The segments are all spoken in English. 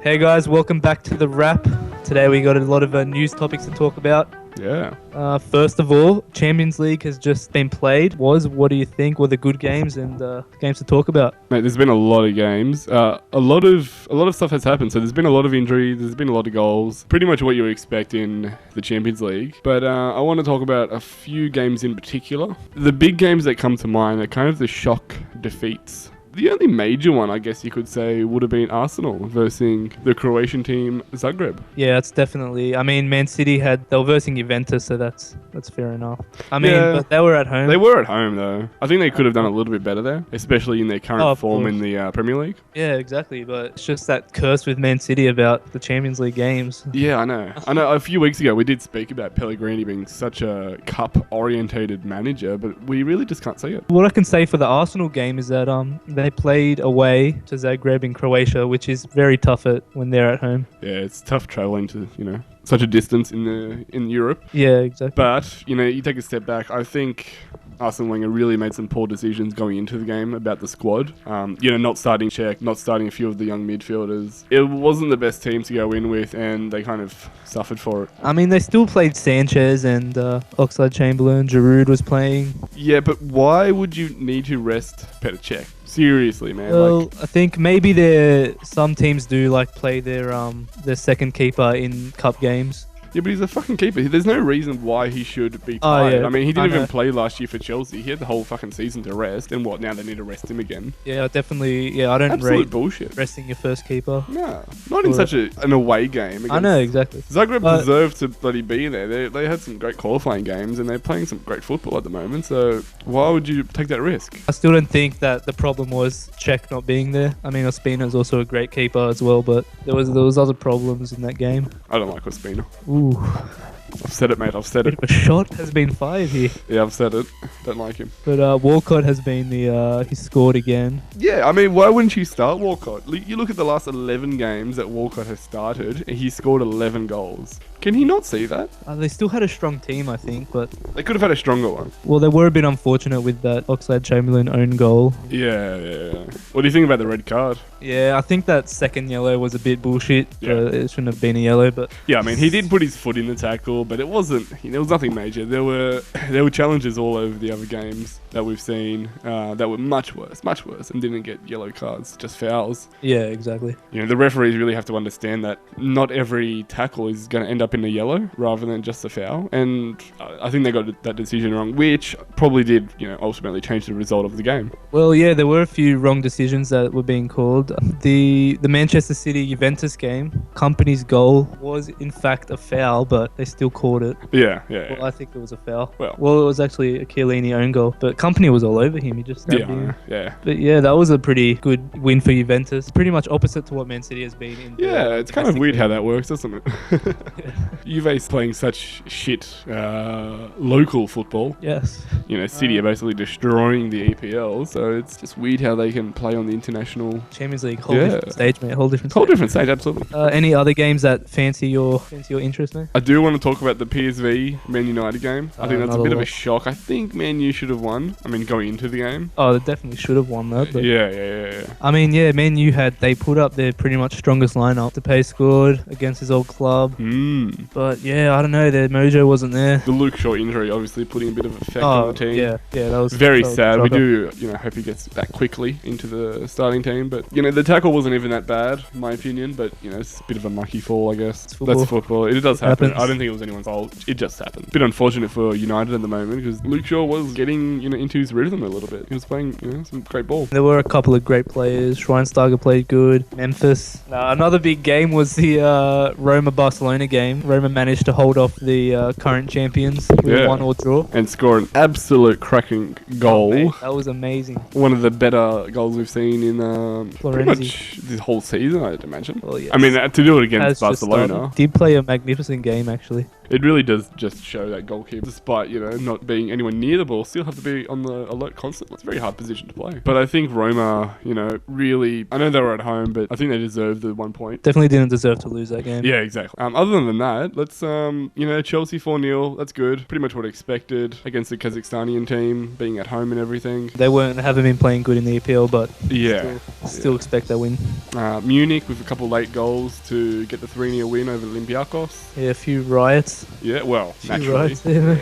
Hey guys, welcome back to the wrap. Today we got a lot of news topics to talk about. Yeah. First of all, Champions League has just been played. What do you think were the good games and games to talk about? Mate, there's been a lot of games. A lot of stuff has happened. So there's been a lot of injuries. There's been a lot of goals. Pretty much what you would expect in the Champions League. But I want to talk about a few games in particular. The big games that come to mind are kind of the shock defeats. The only major one, I guess you could say, would have been Arsenal versus the Croatian team Zagreb. Yeah, that's definitely. I mean, Man City they were versing Juventus, so that's fair enough. I mean, Yeah. but they were at home. They were at home, though. I think they could have done a little bit better there, especially in their current of form course. in the Premier League. Yeah, exactly. But it's just that curse with Man City about the Champions League games. Yeah, I know. A few weeks ago, we did speak about Pellegrini being such a cup-orientated manager, but we really just can't see it. What I can say for the Arsenal game is that they played away to Zagreb in Croatia, which is very tough when they're at home. Yeah, it's tough traveling to, such a distance in Europe. Yeah, exactly. But, you take a step back, I think Arsene Wenger really made some poor decisions going into the game about the squad. Not starting Czech, not starting a few of the young midfielders. It wasn't the best team to go in with, and they kind of suffered for it. I mean, they still played Sanchez and Oxlade-Chamberlain. Giroud was playing. Yeah, but why would you need to rest Petr Cech? Seriously, man. Well, I think maybe some teams do play their second keeper in cup games. Yeah, but he's a fucking keeper. There's no reason why he should be Oh, tired. yeah, I mean, he I didn't even know. play last year for Chelsea. He had the whole fucking season to rest. And now they need to rest him again. Yeah, definitely. Yeah, I don't Absolute rate bullshit. resting your first keeper. No, not in Or- such an away game. I know, exactly. Zagreb But- deserved to bloody be there. They had some great qualifying games, and they're playing some great football at the moment. So why would you take that risk? I still don't think that the problem was Czech not being there. I mean, Ospina's also a great keeper as well, but there was other problems in that game. I don't like Ospina. Ooh, I've said it, mate. I've said bit it. of a shot has been fired here. Yeah, I've said it. Don't like him. But Walcott has been he scored again. Yeah, I mean, why wouldn't you start Walcott? You look at the last 11 games that Walcott has started, and he scored 11 goals. Can he not see that? They still had a strong team, I think, but They could have had a stronger one. well, they were a bit unfortunate with that Oxlade-Chamberlain own goal. Yeah. What do you think about the red card? Yeah, I think that second yellow was a bit bullshit. Yeah. It shouldn't have been a yellow, but Yeah, I mean, he did put his foot in the tackle, but it wasn't. There was nothing major. There were challenges all over the other games that we've seen that were much worse, and didn't get yellow cards, just fouls. yeah, exactly. The referees really have to understand that not every tackle is going to end up in a yellow rather than just a foul, and I think they got that decision wrong, which probably did, ultimately change the result of the game. Well, yeah, there were a few wrong decisions that were being called. The Manchester City Juventus game, Company's goal was in fact a foul, but they still called it. Yeah. Well, I think it was a foul. Well. It was actually a Chiellini own goal, but Company was all over him. He just stabbed him. Yeah. But yeah, that was a pretty good win for Juventus. Pretty much opposite to what Man City has been in. Yeah, it's kind of domestic weird how league. that works, doesn't it? Yeah. Juve's playing such shit local football. Yes. City are basically destroying the EPL, so it's just weird how they can play on the international. Champions League, whole Yeah. different stage, mate. Whole different Whole stage. different stage, absolutely. Any other games that fancy your interest, mate? I do want to talk about the PSV Man United game. I think that's a another bit of a one. shock. I think Man U should have won. I mean, going into the game. Oh, they definitely should have won that. But Yeah. I mean, yeah, Man U they put up their pretty much strongest lineup. Depay scored against his old club. But yeah, I don't know, their mojo wasn't there. The Luke Shaw injury obviously putting a bit of effect on the team. yeah, that was Very that was a sad. We shocker. do, hope he gets back quickly into the starting team. But, the tackle wasn't even that bad, in my opinion. But, it's a bit of a mucky fall, I guess. It's football. That's football. It does happen. Happens. I don't think it was anyone's fault. It just happened. Bit unfortunate for United at the moment because Luke Shaw was getting, into his rhythm a little bit. He was playing, some great ball. There were a couple of great players. Schweinsteiger played good. Memphis. Another big game was the Roma-Barcelona game. Roma managed to hold off the current champions with Yeah. a 1-1 draw. And score an absolute cracking goal. Mate, that was amazing. One of the better goals we've seen in pretty Florenzi. much this whole season, I'd imagine. Well, yes. I mean, to do it against Has just Barcelona, started. Did play a magnificent game, actually. it really does just show that goalkeeper, despite, not being anywhere near the ball, still have to be on the alert constantly. It's a very hard position to play. But I think Roma, really, I know they were at home, but I think they deserved the 1 point. Definitely didn't deserve to lose that game. Yeah, exactly. Other than that, let's, Chelsea 4-0. That's good. Pretty much what I expected against the Kazakhstanian team, being at home and everything. They haven't been playing good in the EPL, but Yeah. still expect that win. Munich with a couple late goals to get the 3-0 win over Olympiacos. Yeah, a few riots. Yeah, well, naturally. Riots there.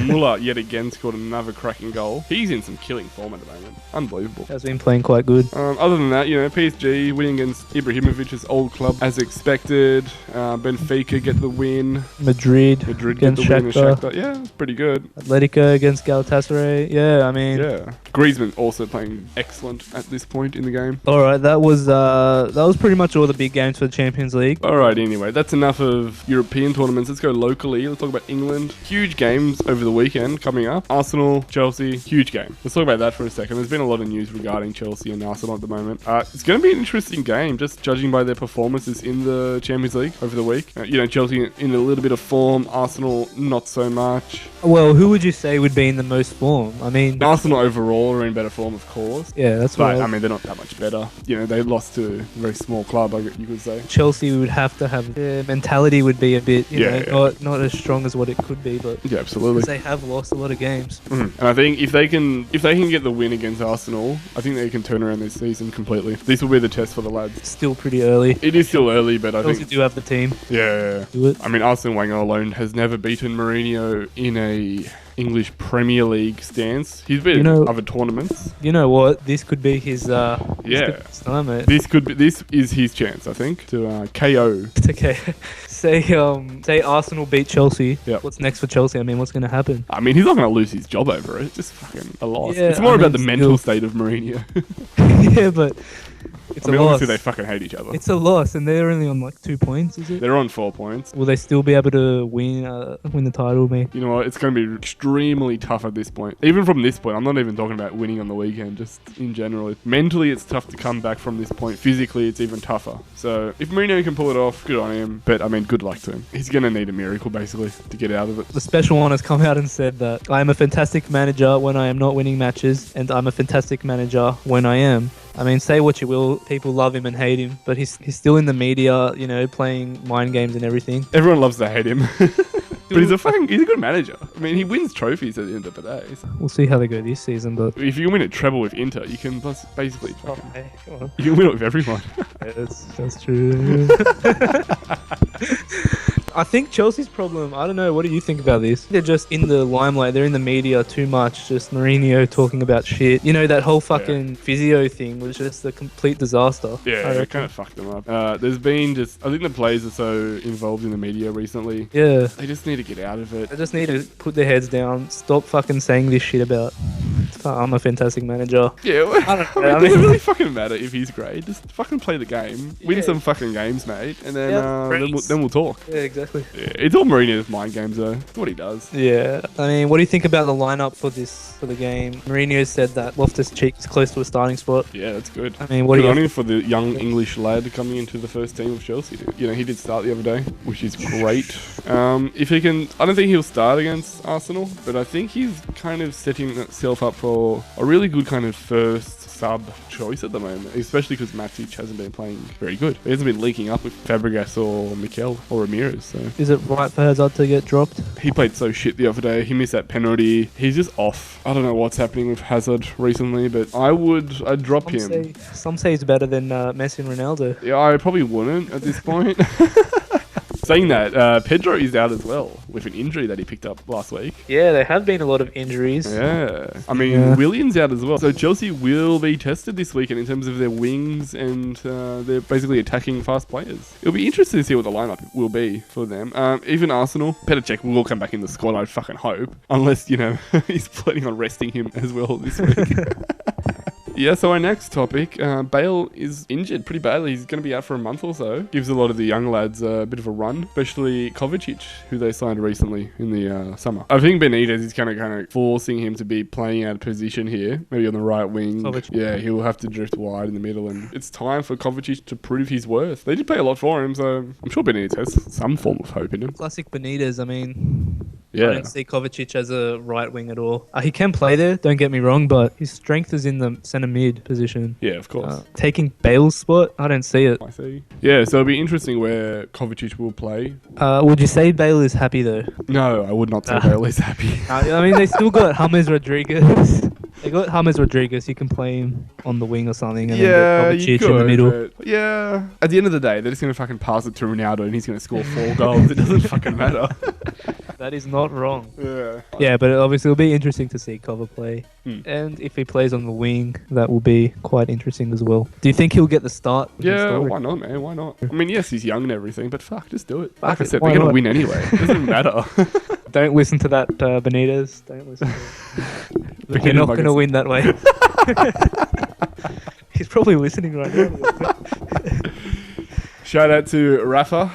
Muller yet again scored another cracking goal. He's in some killing form at the moment. Unbelievable. Has been playing quite good. Other than that, PSG winning against Ibrahimovic's old club as expected. Benfica get the win. Madrid get against the win against Shakhtar. Shakhtar. Yeah, it's pretty good. Atletico against Galatasaray. Yeah, I mean... Yeah. Griezmann also playing excellent at this point in the game. Alright, that was pretty much all the big games for the Champions League. Alright, anyway, that's enough of European tournaments. Let's go locally. Let's talk about England. Huge games over the weekend coming up. Arsenal, Chelsea, huge game. Let's talk about that for a second. There's been a lot of news regarding Chelsea and Arsenal at the moment. It's going to be an interesting game, just judging by their performances in the Champions League over the week. Chelsea in a little bit of form, Arsenal not so much. Well, who would you say would be in the most form? I mean... Arsenal overall are in better form, of course. Yeah, that's But, right. I mean, they're not that much better. They lost to a very small club, you could say. Chelsea would have to have... Their mentality would be a bit, not as strong as what it could be, but... Yeah, absolutely. Because they have lost a lot of games. And I think if they can get the win against Arsenal, I think they can turn around this season completely. This will be the test for the lads. It's still pretty early. It is still early, but I Chelsea think... do have the team. Yeah. Do it. I mean, Arsene Wenger alone has never beaten Mourinho in a English Premier League stance. He's been in other tournaments. You know what? This could be his time, mate. This is his chance, I think, to KO. Okay. Say Arsenal beat Chelsea. Yep. What's next for Chelsea? I mean, what's going to happen? I mean, he's not going to lose his job over it. It's just fucking a loss. Yeah, it's more about the mental state of Mourinho. Yeah, but it's a loss. Obviously they fucking hate each other. It's a loss, and they're only on 2 points, is it? They're on 4 points. Will they still be able to win the title, mate? You know what? It's going to be extremely tough at this point. Even from this point, I'm not even talking about winning on the weekend, just in general. Mentally, it's tough to come back from this point. Physically, it's even tougher. So, if Mourinho can pull it off, good on him. But, I mean, good luck to him. He's going to need a miracle, basically, to get out of it. The special one has come out and said that I am a fantastic manager when I am not winning matches, and I'm a fantastic manager when I am. I mean, say what you will, people love him and hate him, but he's still in the media, playing mind games and everything. Everyone loves to hate him. But he's a good manager. I mean, he wins trophies at the end of the day. So. We'll see how they go this season, but... If you win a treble with Inter, you can basically... Okay, come on. You can win it with everyone. Yeah, that's true. I think Chelsea's problem, I don't know, what do you think about this? They're just in the limelight, they're in the media too much, just Mourinho talking about shit. That whole fucking physio thing was just a complete disaster. Yeah, it kind of fucked them up. I think the players are so involved in the media recently. Yeah. They just need to get out of it. They just need to put their heads down, stop fucking saying this shit about, I'm a fantastic manager. Yeah, well, I don't know. Does it really fucking matter if he's great? Just fucking play the game. Win some fucking games, mate. And then, then we'll talk. Yeah, exactly. Yeah, it's all Mourinho's mind games, though. That's what he does. Yeah. I mean, what do you think about the lineup for the game? Mourinho said that Loftus-Cheek is close to a starting spot. Yeah, that's good. I mean, what do you... Good on him for the young English lad coming into the first team of Chelsea. He did start the other day, which is great. If he can... I don't think he'll start against Arsenal, but I think he's kind of setting himself up for a really good kind of first sub choice at the moment, especially because Matic hasn't been playing very good. He hasn't been linking up with Fabregas or Mikel or Ramirez. So is it right for Hazard to get dropped? He played so shit the other day. He missed that penalty. He's just off. I don't know what's happening with Hazard recently, but I'd drop him. Some say he's better than Messi and Ronaldo. Yeah, I probably wouldn't at this point. Saying that, Pedro is out as well with an injury that he picked up last week. Yeah, there have been a lot of injuries. Yeah. I mean, Willian's out as well. So Chelsea will be tested this weekend in terms of their wings and they're basically attacking fast players. It'll be interesting to see what the lineup will be for them. Even Arsenal, Petr Cech will come back in the squad, I fucking hope. Unless, he's planning on resting him as well this week. Yeah, so our next topic, Bale is injured pretty badly. He's going to be out for a month or so. Gives a lot of the young lads a bit of a run, especially Kovacic, who they signed recently in the summer. I think Benitez is kind of forcing him to be playing out of position here, maybe on the right wing. Kovacic. Yeah, he'll have to drift wide in the middle, and it's time for Kovacic to prove his worth. They did pay a lot for him, so I'm sure Benitez has some form of hope in him. Classic Benitez, I mean... I Yeah. don't see Kovacic as a right wing at all. He can play there, don't get me wrong, but his strength is in the centre mid position. Yeah, of course. Taking Bale's spot, I don't see it. I see. Yeah, so it'll be interesting where Kovacic will play. Would you say Bale is happy though? No, I would not say Bale is happy. I mean, they still got James Rodriguez. They got James Rodriguez. You can play him on the wing or something, and Yeah, then you get Kovacic could. in the middle. But yeah. At the end of the day, they're just going to fucking pass it to Ronaldo and he's going to score 4 goals. It doesn't fucking matter. That is not wrong. Yeah. Yeah, but obviously it'll be interesting to see Cover play. And if he plays on the wing, that will be quite interesting as well. Do you think he'll get the start? Yeah, why not, man? Why not? I mean, yes, he's young and everything, but fuck, just do it. Fuck Like I it, said, why they're going to not? win anyway. It doesn't matter. Don't listen to that, Benitez. Don't listen to it. Benitez You're not going to buggers. win that way. He's probably listening right now. Shout out to Rafa.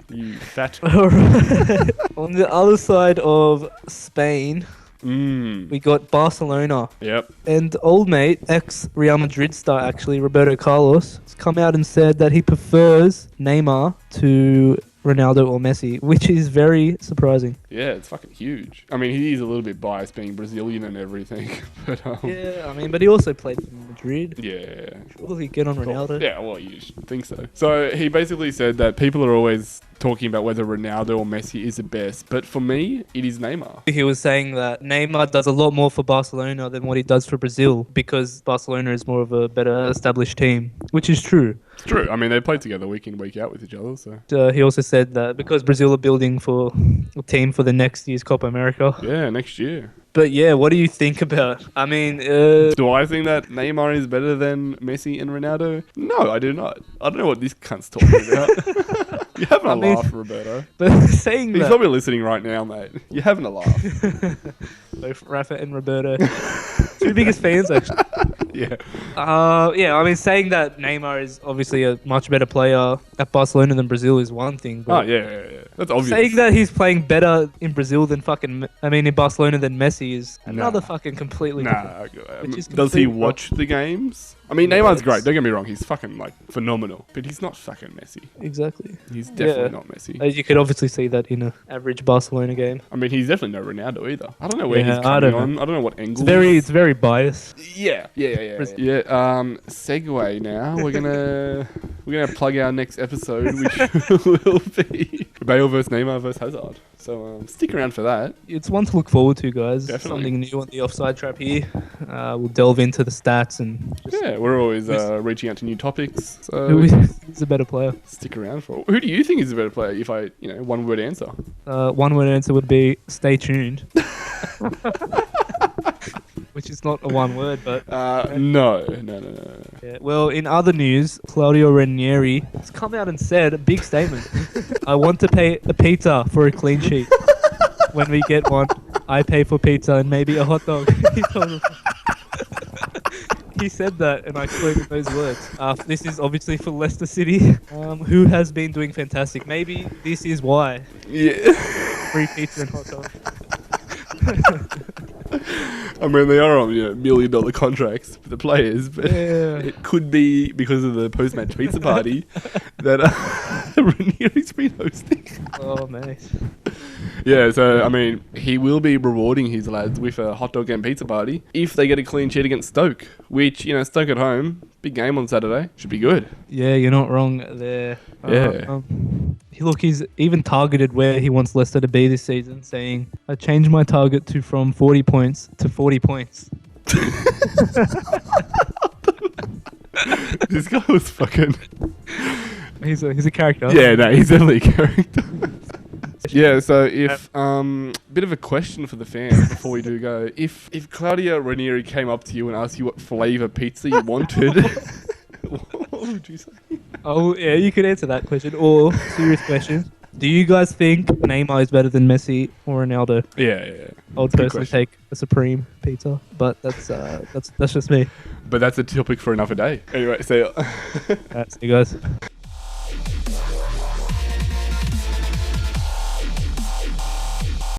You fat. Alright. On the other side of Spain, we got Barcelona. Yep. And old mate, ex-Real Madrid star actually, Roberto Carlos, has come out and said that he prefers Neymar to Ronaldo or Messi, which is very surprising. Yeah, it's fucking huge. I mean, he is a little bit biased being Brazilian and everything. But Yeah, I mean, but he also played for Madrid. yeah. Surely get on Ronaldo. Yeah, well, you should think so. So he basically said that people are always talking about whether Ronaldo or Messi is the best, but for me, it is Neymar. He was saying that Neymar does a lot more for Barcelona than what he does for Brazil because Barcelona is more of a better established team, which is true. It's true. I mean, they play together week in, week out with each other, so... He also said that because Brazil are building for a team for the next year's Copa America. Yeah, next year. But yeah, what do you think about? I mean, Do I think that Neymar is better than Messi and Ronaldo? No, I do not. I don't know what this cunt's talking about. You're having a laugh, Roberto. but saying He's that, probably listening right now, mate. You're having a laugh. both Rafa and Roberto, two biggest fans actually. Yeah. Yeah, I mean, saying that Neymar is obviously a much better player at Barcelona than Brazil is one thing. Oh, But yeah. That's obvious. saying that he's playing better in Brazil than in Barcelona than Messi is another fucking completely different. Which is Does he completely watch the games? I mean, Neymar's great. Don't get me wrong. He's fucking, phenomenal. But he's not fucking Messi. Exactly. He's definitely not Messi. You could obviously see that in an average Barcelona game. I mean, he's definitely no Ronaldo either. I don't know where Yeah, he's I coming don't on. I don't know what angle. It's very biased. Yeah. Segue now. We're gonna plug our next episode, which will be Bale versus Neymar versus Hazard. So stick around for that. It's one to look forward to, guys. Definitely. Something new on the offside trap here. We'll delve into the stats and just We're always reaching out to new topics. So who's a better player. stick around for. Who do you think is a better player? If I, one word answer. One word answer would be stay tuned. Which is not a one word, but No. yeah. Well, in other news, Claudio Ranieri has come out and said a big statement. I want to pay a pizza for a clean sheet. When we get one, I pay for pizza and maybe a hot dog. He told us. He said that, and I quoted those words. This is obviously for Leicester City, who has been doing fantastic. Maybe this is why. Yeah. Free pizza and hot dog. I mean, they are on $1 million contracts for the players, but Yeah. it could be because of the post-match pizza party that Ranieri's been hosting. Oh, mate. Yeah, so, I mean, he will be rewarding his lads with a hot dog and pizza party if they get a clean sheet against Stoke, which, Stoke at home, big game on Saturday, should be good. Yeah, you're not wrong there. Yeah. He's even targeted where he wants Leicester to be this season, saying, I changed my target from 40 points to 40 points. This guy was fucking... He's a character. Yeah, no, he's definitely a character. Yeah, so if bit of a question for the fans before we do go. If Claudio Ranieri came up to you and asked you what flavour pizza you wanted, what would you say? Oh, yeah, you could answer that question. Or, serious question, do you guys think Neymar is better than Messi or Ronaldo? Yeah. I would personally take a Supreme pizza, but that's just me. But that's a topic for another day. Anyway, see ya. See you guys.